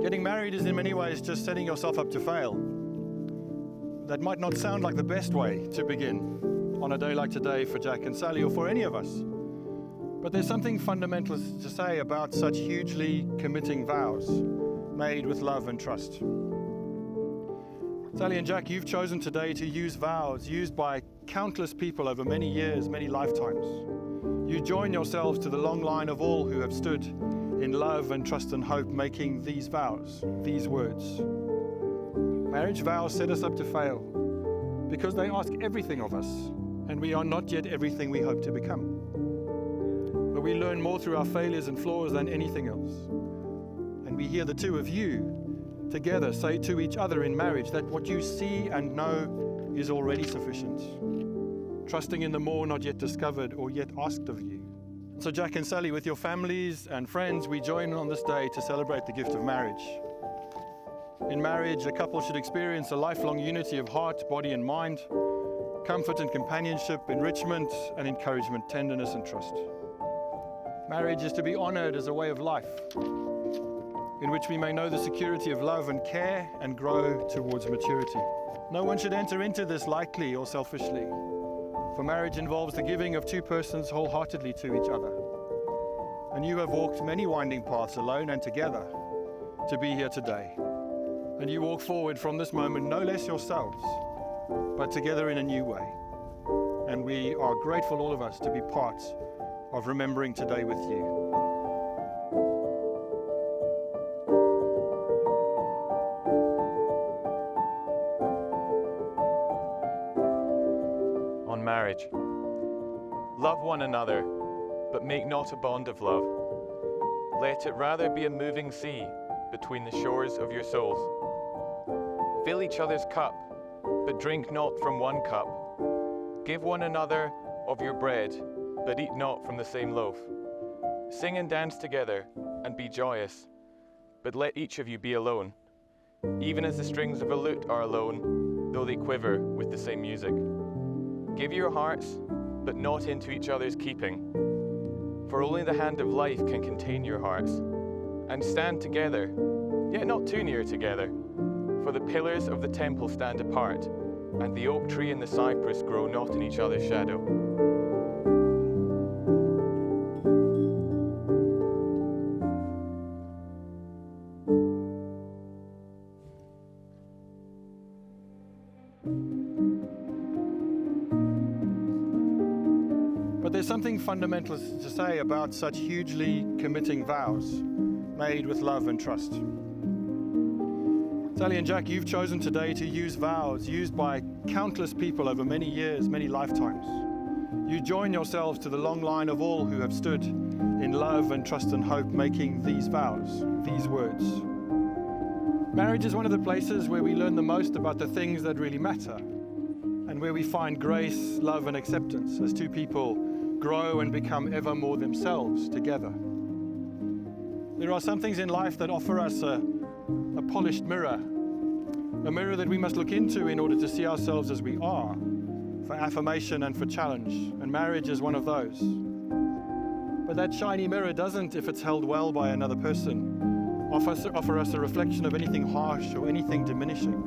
Getting married is in many ways just setting yourself up to fail. That might not sound like the best way to begin on a day like today for Jack and Sally or for any of us. But there's something fundamental to say about such hugely committing vows made with love and trust. Sally and Jack, you've chosen today to use vows used by countless people over many years, many lifetimes. You join yourselves to the long line of all who have stood in love and trust and hope, making these vows, these words. Marriage vows set us up to fail because they ask everything of us, and we are not yet everything we hope to become. But we learn more through our failures and flaws than anything else. And we hear the two of you together say to each other in marriage that what you see and know is already sufficient, trusting in the more not yet discovered or yet asked of you. So Jack and Sally, with your families and friends, we join on this day to celebrate the gift of marriage. In marriage, a couple should experience a lifelong unity of heart, body and mind, comfort and companionship, enrichment and encouragement, tenderness and trust. Marriage is to be honored as a way of life, in which we may know the security of love and care and grow towards maturity. No one should enter into this lightly or selfishly, for marriage involves the giving of two persons wholeheartedly to each other. And you have walked many winding paths alone and together to be here today. And you walk forward from this moment no less yourselves, but together in a new way. And we are grateful, all of us, to be part of remembering today with you. On marriage. Love one another, but make not a bond of love. Let it rather be a moving sea between the shores of your souls. Fill each other's cup, but drink not from one cup. Give one another of your bread, but eat not from the same loaf. Sing and dance together, and be joyous, but let each of you be alone, even as the strings of a lute are alone, though they quiver with the same music. Give your hearts, but not into each other's keeping, for only the hand of life can contain your hearts. And stand together, yet not too near together, for the pillars of the temple stand apart, and the oak tree and the cypress grow not in each other's shadow. But there's something fundamental to say about such hugely committing vows made with love and trust. Sally and Jack, you've chosen today to use vows used by countless people over many years, many lifetimes. You join yourselves to the long line of all who have stood in love and trust and hope, making these vows, these words. Marriage is one of the places where we learn the most about the things that really matter, and where we find grace, love and acceptance as two people grow and become ever more themselves together. There are some things in life that offer us a polished mirror, a mirror that we must look into in order to see ourselves as we are, for affirmation and for challenge, and marriage is one of those. But that shiny mirror doesn't, if it's held well by another person, offer us a reflection of anything harsh or anything diminishing.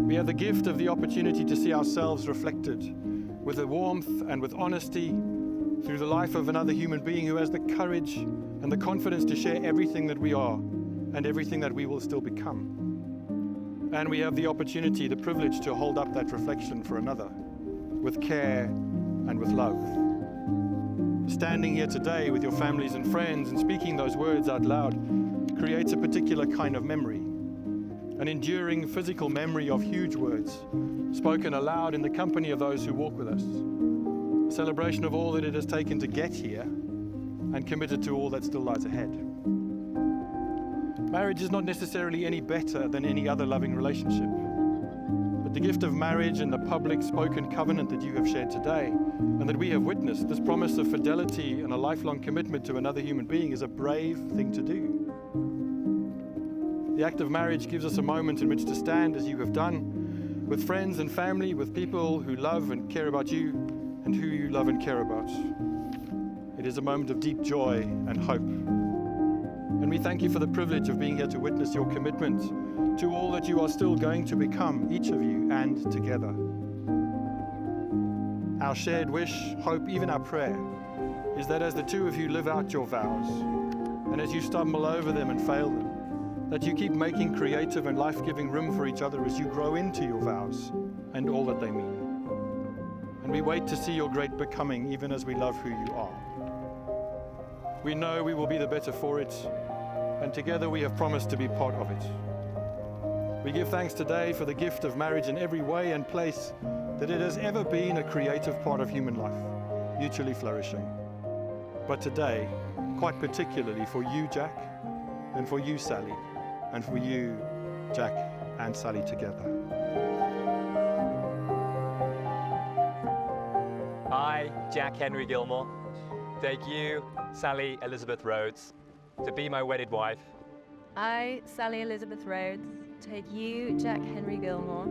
We have the gift of the opportunity to see ourselves reflected with a warmth and with honesty through the life of another human being who has the courage and the confidence to share everything that we are and everything that we will still become. And we have the opportunity, the privilege to hold up that reflection for another with care and with love. Standing here today with your families and friends and speaking those words out loud creates a particular kind of memory, an enduring physical memory of huge words spoken aloud in the company of those who walk with us. A celebration of all that it has taken to get here and committed to all that still lies ahead. Marriage is not necessarily any better than any other loving relationship, but the gift of marriage and the public spoken covenant that you have shared today and that we have witnessed, this promise of fidelity and a lifelong commitment to another human being, is a brave thing to do. The act of marriage gives us a moment in which to stand as you have done, with friends and family, with people who love and care about you and who you love and care about. It is a moment of deep joy and hope. And And we thank you for the privilege of being here to witness your commitment to all that you are still going to become, each of you, and together. Our shared wish, hope, even our prayer, is that as the two of you live out your vows, and as you stumble over them and fail them, that you keep making creative and life-giving room for each other as you grow into your vows and all that they mean. And we wait to see your great becoming, even as we love who you are. We know we will be the better for it, and together we have promised to be part of it. We give thanks today for the gift of marriage in every way and place that it has ever been a creative part of human life, mutually flourishing. But today, quite particularly for you, Jack, and for you, Sally, and for you, Jack and Sally together. I, Jack Henry Gilmore, take you, Sally Elizabeth Rhodes, to be my wedded wife. I, Sally Elizabeth Rhodes, take you, Jack Henry Gilmore,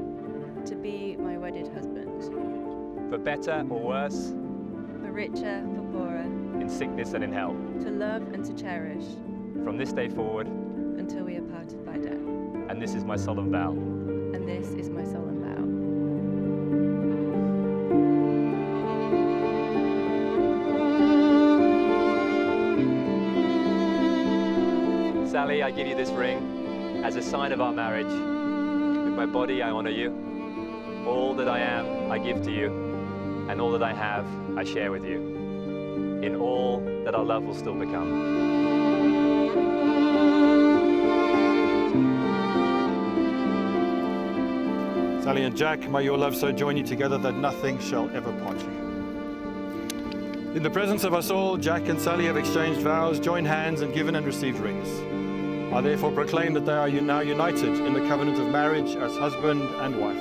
to be my wedded husband. For better or worse, For richer, for poorer, in sickness and in health, to love and to cherish, from this day forward, until we are parted by death. and this is my solemn vow. And this is my solemn vow. Sally, I give you this ring as a sign of our marriage. With my body, I honor you. All that I am, I give to you, and all that I have, I share with you. In all that our love will still become. Sally and Jack, may your love so join you together that nothing shall ever part you. In the presence of us all, Jack and Sally have exchanged vows, joined hands, and given and received rings. I therefore proclaim that they are now united in the covenant of marriage as husband and wife.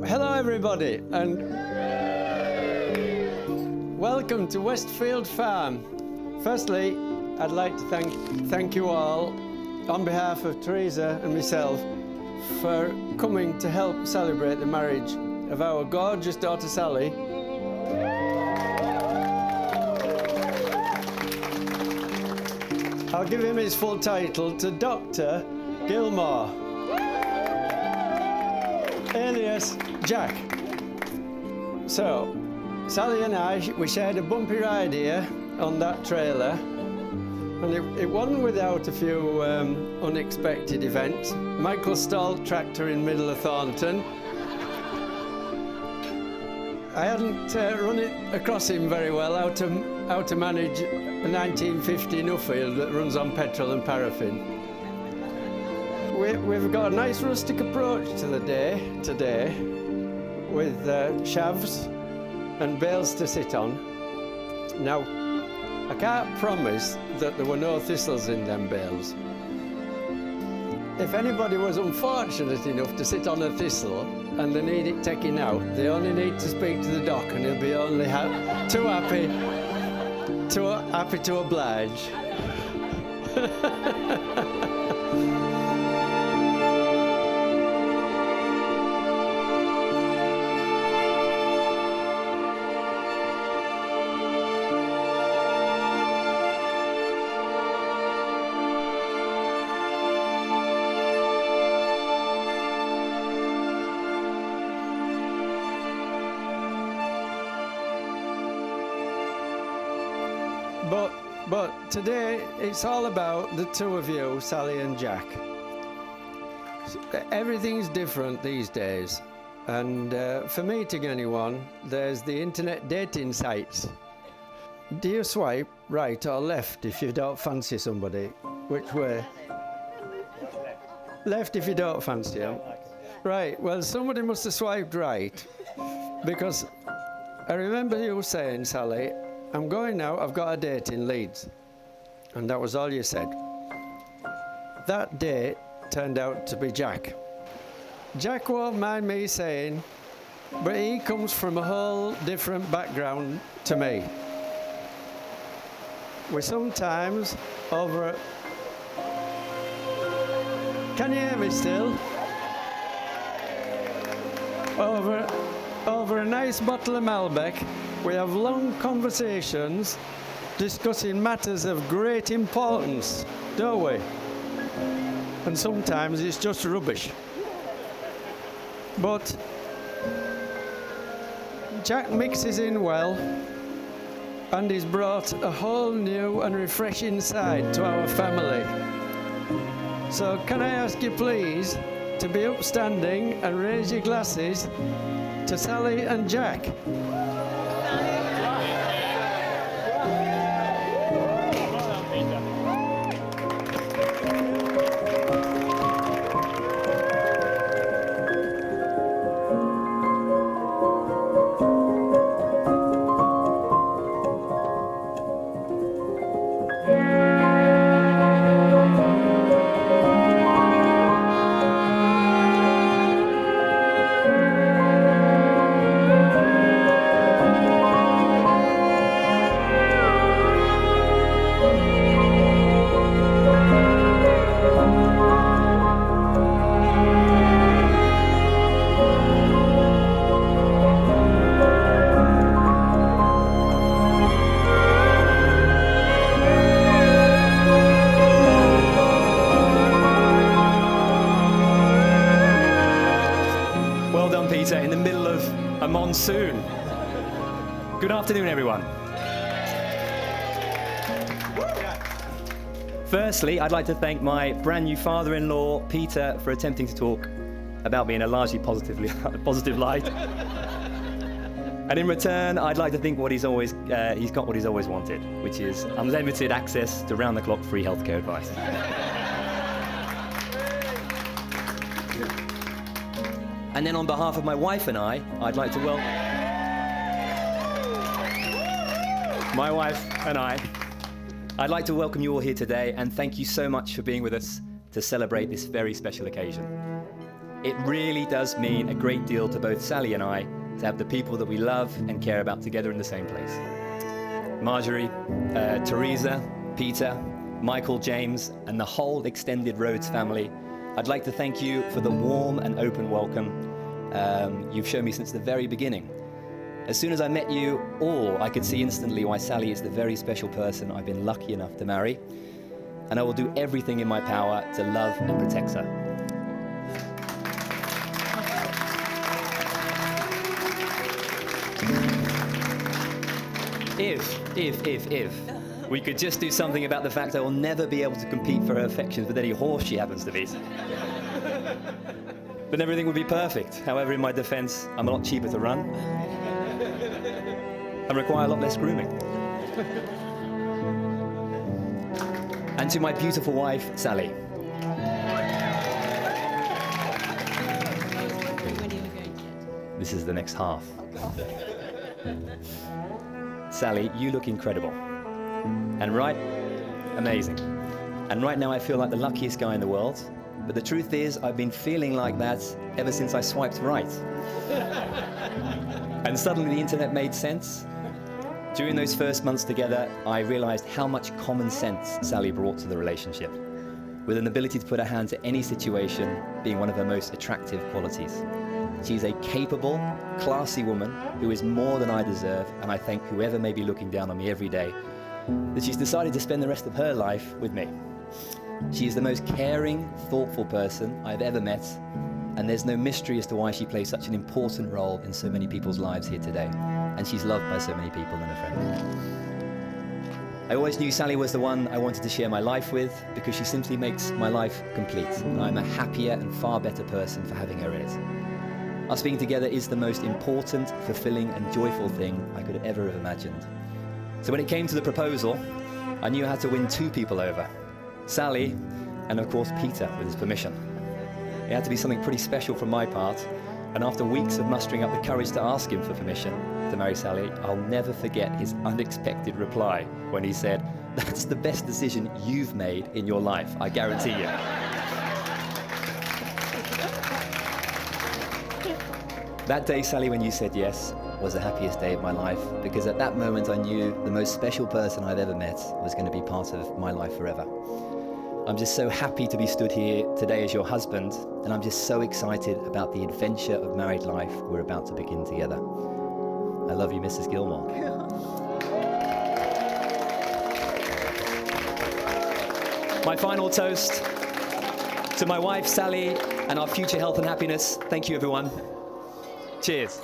Hello everybody and welcome to Westfield Farm. Firstly, I'd like to thank you all on behalf of Teresa and myself for coming to help celebrate the marriage of our gorgeous daughter Sally I'll give him his full title, to Dr. Gilmore, alias Jack. So, Sally and I, we shared a bumpy ride here on that trailer, and it wasn't without a few unexpected events. Michael stalled tractor in middle of Thornton. I hadn't run it across him very well, how to manage a 1950 Nuffield that runs on petrol and paraffin. We've got a nice rustic approach to the day today, with shavs and bales to sit on. Now, I can't promise that there were no thistles in them bales. If anybody was unfortunate enough to sit on a thistle and they need it taken out, they only need to speak to the doc and he'll be only too happy to oblige. But today it's all about the two of you, Sally and Jack. Everything's different these days, and for meeting anyone, there's the internet dating sites. Do you swipe right or left if you don't fancy somebody? Which way? Left if you don't fancy them. Right, well, somebody must have swiped right, because I remember you saying, Sally, I'm going now, I've got a date in Leeds. And that was all you said. That date turned out to be Jack. Jack won't mind me saying, but he comes from a whole different background to me. We sometimes over... Can you hear me still? Over a nice bottle of Malbec, we have long conversations discussing matters of great importance, don't we? And sometimes it's just rubbish. But Jack mixes in well, and he's brought a whole new and refreshing side to our family. So can I ask you please to be upstanding and raise your glasses to Sally and Jack. In the middle of a monsoon. Good afternoon, everyone. Firstly, I'd like to thank my brand new father-in-law, Peter, for attempting to talk about me in a largely positive light. And in return, I'd like to think he's got what he's always wanted, which is unlimited access to round-the-clock free healthcare advice. And then on behalf of my wife and I, I'd like to welcome... I'd like to welcome you all here today and thank you so much for being with us to celebrate this very special occasion. It really does mean a great deal to both Sally and I to have the people that we love and care about together in the same place. Marjorie, Teresa, Peter, Michael, James, and the whole extended Rhodes family, I'd like to thank you for the warm and open welcome you've shown me since the very beginning. As soon as I met you all, I could see instantly why Sally is the very special person I've been lucky enough to marry, and I will do everything in my power to love and protect her. If we could just do something about the fact I will never be able to compete for her affections with any horse she happens to be. Then everything would be perfect. However, in my defense, I'm a lot cheaper to run and require a lot less grooming. And to my beautiful wife, Sally. This is the next half. Sally, you look incredible. And right, amazing. And right now I feel like the luckiest guy in the world. But the truth is, I've been feeling like that ever since I swiped right. And suddenly the internet made sense. During those first months together, I realized how much common sense Sally brought to the relationship, with an ability to put her hand to any situation being one of her most attractive qualities. She's a capable, classy woman who is more than I deserve, and I thank whoever may be looking down on me every day that she's decided to spend the rest of her life with me. She is the most caring, thoughtful person I've ever met, and there's no mystery as to why she plays such an important role in so many people's lives here today. And she's loved by so many people and a friend. I always knew Sally was the one I wanted to share my life with because she simply makes my life complete. And I'm a happier and far better person for having her in it. Us being together is the most important, fulfilling and joyful thing I could ever have imagined. So when it came to the proposal, I knew I had to win two people over. Sally and of course Peter with his permission. It had to be something pretty special from my part, and after weeks of mustering up the courage to ask him for permission to marry Sally, I'll never forget his unexpected reply when he said, "That's the best decision you've made in your life, I guarantee you." That day, Sally, when you said yes, was the happiest day of my life, because at that moment I knew the most special person I've ever met was going to be part of my life forever. I'm just so happy to be stood here today as your husband, and I'm just so excited about the adventure of married life we're about to begin together. I love you, Mrs. Gilmore. My final toast to my wife, Sally, and our future health and happiness. Thank you, everyone. Cheers.